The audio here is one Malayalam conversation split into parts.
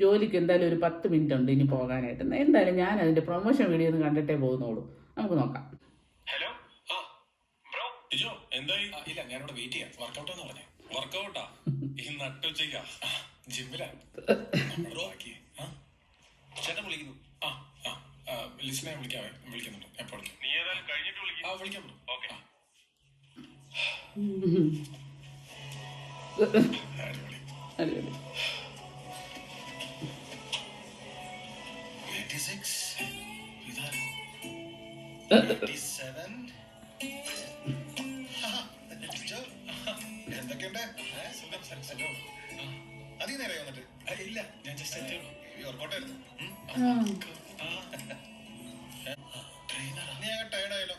ജോലിക്ക് എന്തായാലും ഒരു 10 മിനിറ്റ് ഉണ്ട് ഇനി പോകാനായിട്ട്. എന്തായാലും ഞാൻ അതിൻ്റെ പ്രൊമോഷൻ വീഡിയോ ഒന്ന് കണ്ടിട്ടേ പോകുന്നുള്ളൂ. നമുക്ക് നോക്കാം. ഹലോ ബ്രോ ടിജോ എന്തായി? ഇല്ല ഞാനിവിടെ വെയിറ്റ് ചെയ്യാം. വർക്കൗട്ട് എന്ന് പറഞ്ഞേ. വർക്കൗട്ടാ? ഈ നട്ടുച്ചയ്ക്കാ ജിമ്മിലാ ബ്രോ. ചേട്ടൻ വിളിക്കുന്നു. ലിസ്റ്റിനെ വിളിക്കുന്നുണ്ട്. എപ്പോൾ വിളിക്കാം? നീ ഏതായാലും കഴിഞ്ഞിട്ട് വിളിക്കാം. വിളിക്കാം ബ്രോ. ഓക്കെ. അടിപൊളി. 86 എന്തൊക്കെയുണ്ട്? അധികം നേരം വന്നിട്ട് ഇല്ല, ഞാൻ ജസ്റ്റ് വർക്കൗട്ടായിരുന്നു. നീ അങ്ങ് ടയർഡായല്ലോ.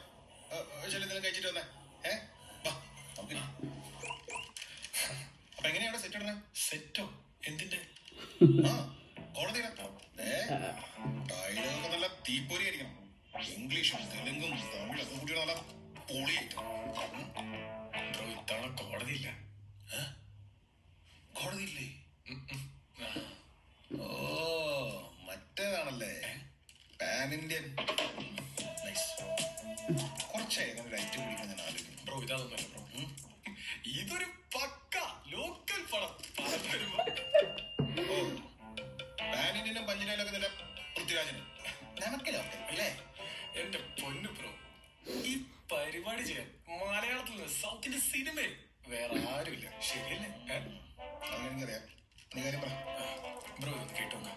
ശരി, എന്തെങ്കിലും കഴിച്ചിട്ട് വന്നേ. അപ്പൊ എങ്ങനെയാ അവിടെ സെറ്റ് ഇടണേ? സെറ്റോ? എന്തിന്റെ? കോടതിയിലെത്താം. ഡയലോഗൊക്കെ നല്ല തീപ്പൊരി ആയിരിക്കണം. ഇംഗ്ലീഷും തെലുങ്കും തമിഴൊക്കെ കൂട്ടി നല്ല പൊളിയായിട്ട്. ഇത്തവണ കോടതിയില്ല. കോടതിയില്ലേ? ഓ, മറ്റേതാണല്ലേ പാൻ ഇന്ത്യൻ. കുറച്ചായി അങ്ങനെ ഐറ്റം പിടിക്കാൻ ഞാൻ ആലോചിക്കും. ബ്രോ ഇതാതൊന്നുമല്ല ബ്രോ, ഇതൊരു പക്ക ലോക്കൽ പടം. ഓ, പാൻ ഇന്ത്യനും പഞ്ചിനയിലൊക്കെ നല്ല പൃഥ്വിരാജുണ്ട്. നമുക്ക് ലോക്കൽ അല്ലേ? എന്റെ പൊന്നു ബ്രോ, ഈ പരിപാടി ചെയ്യാൻ മലയാളത്തിൽ നിന്ന് സൗത്തിന്റെ സിനിമയിൽ വേറെ ആരുമില്ല. ശരിയല്ലേ? എനിക്കറിയാം. നീ കാര്യം പറ ബ്രോ. ഇത് കേട്ടോന്ന്.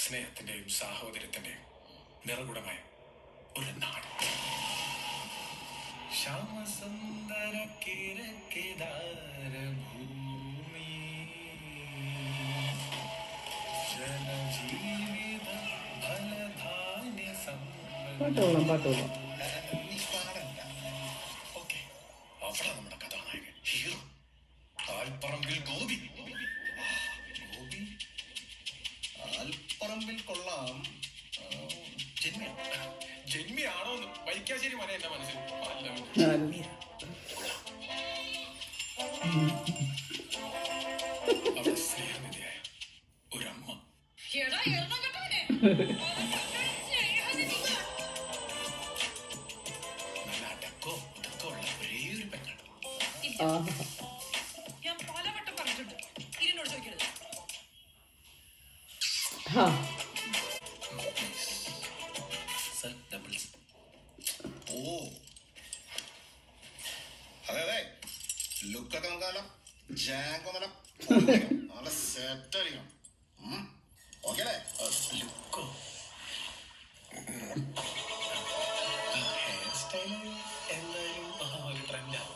സ്നേഹത്തിന്റെയും സാഹോദര്യത്തിന്റെയും നിറകുടമായ ഒരു നാട്. ശ്യാമസുന്ദര കിരക്കിദാരഭൂമി ജനജീവിത ഫലധാന്യ പാട്ടോളാം. ഓക്കെ, അവിടെ നമ്മുടെ കഥാനായകൻ ഹീറോ ആൽപ്പറമ്പിൽ ഗോപി. ആൽപ്പറമ്പിൽ കൊള്ളാം. ജന്മിയാണോ എന്ന് വൈക്കാശ്ശേരി മന എന്റെ മനസ്സിൽ. അവിടെ സ്നേഹനിധിയായ ഒരമ്മ. നല്ല അടക്കോ ഒതുക്കോ ഉള്ള ഒരേ ഒരു പെണ്ണാണ്. ഞാൻ പലവട്ടം പറഞ്ഞിട്ടുണ്ട്, ഇതിനോട് ചോദിക്കരുത്. ഓ, അതെ, ലുക്കൊക്കെ നമുക്ക് ജാങ്കോ നല്ല സെറ്റ് അടിക്കണം. ഓക്കെ അല്ലേ? ലുക്കോ ഹെയർ സ്റ്റൈൽ എന്തായാലും ഒരു ട്രെൻഡാണ്.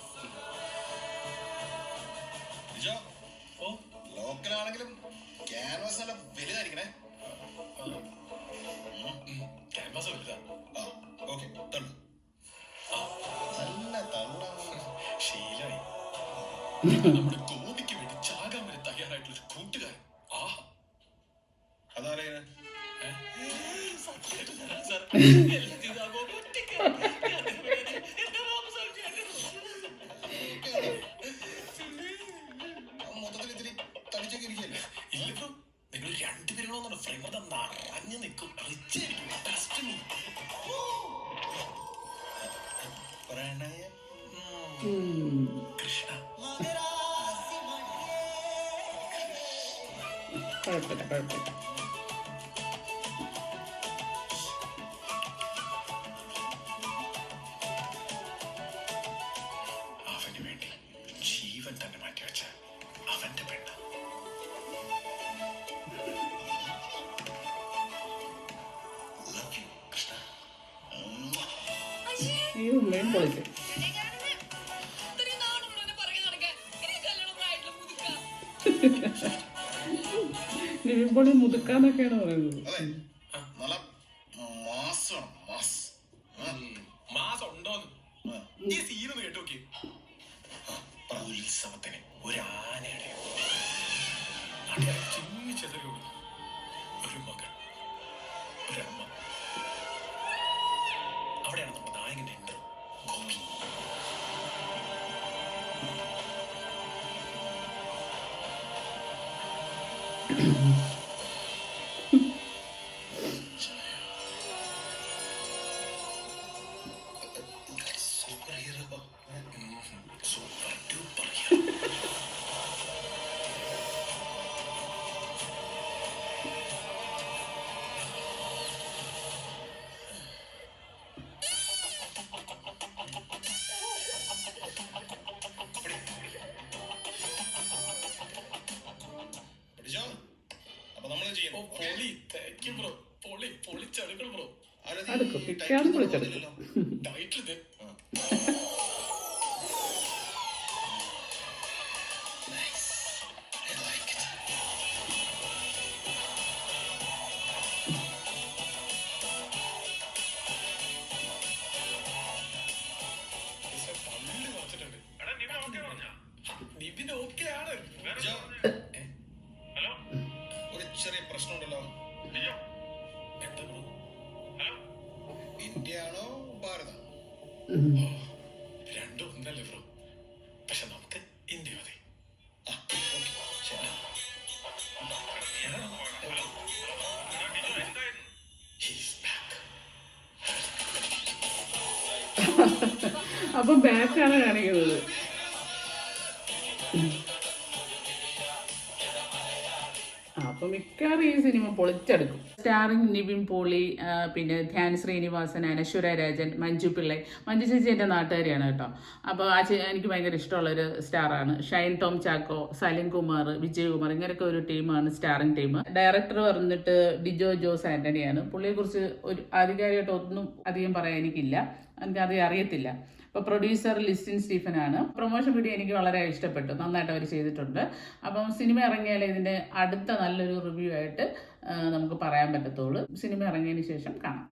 ഓ, ലോക്കലാണെങ്കിലും ക്യാൻവാസ് നല്ല വലുതായിരിക്കണേ. ക്യാൻവാസ് വലുതാ? ഓക്കെ, തള്ളു. നല്ല തള്ളാണ്. ശീലമായി. നമ്മുടെ ഗോപിക്ക് വേണ്ടി ചാകാൻ വരെ തയ്യാറായിട്ടുള്ള ഒരു കൂട്ടുകാരൻ. ആഹാ, അതാരേന്? മൊത്തത്തിൽ ഇത്തിരി തടിച്ചൊക്കെ ഇരിക്കല്ലേ? ഇല്ല ബ്രോ, നിങ്ങൾ രണ്ടുപേരുള്ള ഫ്രെയിമർ നിറഞ്ഞു നിൽക്കും. റിച്ചായിരിക്കും. പ്രണയം കൃഷ്ണ. കുഴപ്പമില്ല. അവന് വേണ്ടി ജീവൻ തന്നെ മാറ്റിവെച്ച അവന്റെ പെണ്ണ്. Love you Krishna. മെയിൻ പൊളിച്ച് നിവിൻപോളി മുതുക്കാന്നൊക്കെയാണ് പറയുന്നത്. നല്ല മാസം ഉണ്ടോന്ന് ഈ സീനൊന്ന് കേട്ടു നോക്കി. ഉത്സവത്തിന് ഒരു ആനയുടെ ചിന്നിച്ചെതറി ഒരു മകൻ, ഒരമ്മ. അവിടെയാണ് നമ്മുടെ നായകന്റെ entry. Gopi super hero super duper hero. പഠിച്ചോ? അപ്പൊ നമ്മള് ചെയ്യും. പൊളി താങ്ക് യു ബ്രോ പൊളി പൊളിച്ചടുക്കൾ ബ്രോ അടുക്കും പിക്കാന്ന് വിളിച്ചെടുക്കും. ടൈറ്റിൽ ഇത് പള്ളി കുറച്ചിട്ടുണ്ട് നിവിൻ ഓക്കെ ആണ് ഒരു ചെറിയ പ്രശ്നമുണ്ടല്ലോ. എന്താ ബ്രോ ഇന്ത്യ ആണോ ഭാരതം? രണ്ടും ഒന്നല്ലേ ബ്രോ പക്ഷെ നമുക്ക് ഇന്ത്യ മതി ശരി. He's back. അപ്പം ബാക്കാണ് കാണിക്കുന്നത്. അപ്പം മിക്കവാറും ഈ സിനിമ പൊളിച്ചെടുക്കും. സ്റ്റാറിങ് നിവിൻ പോളി, പിന്നെ ധ്യാൻ ശ്രീനിവാസൻ, അനശ്വര രാജൻ, മഞ്ജു പിള്ളൈ. മഞ്ജു ചേച്ചി എൻ്റെ നാട്ടുകാരിയാണ് കേട്ടോ. അപ്പോൾ എനിക്ക് ഭയങ്കര ഇഷ്ടമുള്ളൊരു സ്റ്റാറാണ്. ഷൈൻ ടോം ചാക്കോ, സലിം കുമാർ, വിജയകുമാർ, ഇങ്ങനെയൊക്കെ ഒരു ടീമാണ് സ്റ്റാറിങ് ടീം. ഡയറക്ടർ വന്നിട്ട് ഡിജോ ജോസ് ആൻ്റണിയാണ്. പുള്ളിയെക്കുറിച്ച് ഒരു ആധികാരികമായിട്ട് ഒന്നും അധികം പറയാൻ എനിക്കില്ല, എനിക്കധികം അറിയത്തില്ല. അപ്പോൾ പ്രൊഡ്യൂസർ ലിസ്റ്റിൻ സ്റ്റീഫനാണ്. പ്രൊമോഷൻ വീഡിയോ എനിക്ക് വളരെ ഇഷ്ടപ്പെട്ടു, നന്നായിട്ട് അവർ ചെയ്തിട്ടുണ്ട്. അപ്പം സിനിമ ഇറങ്ങിയാലേ ഇതിൻ്റെ അടുത്ത നല്ലൊരു റിവ്യൂ ആയിട്ട് നമുക്ക് പറയാൻ പറ്റത്തുള്ളൂ. സിനിമ ഇറങ്ങിയതിന് ശേഷം കാണാം.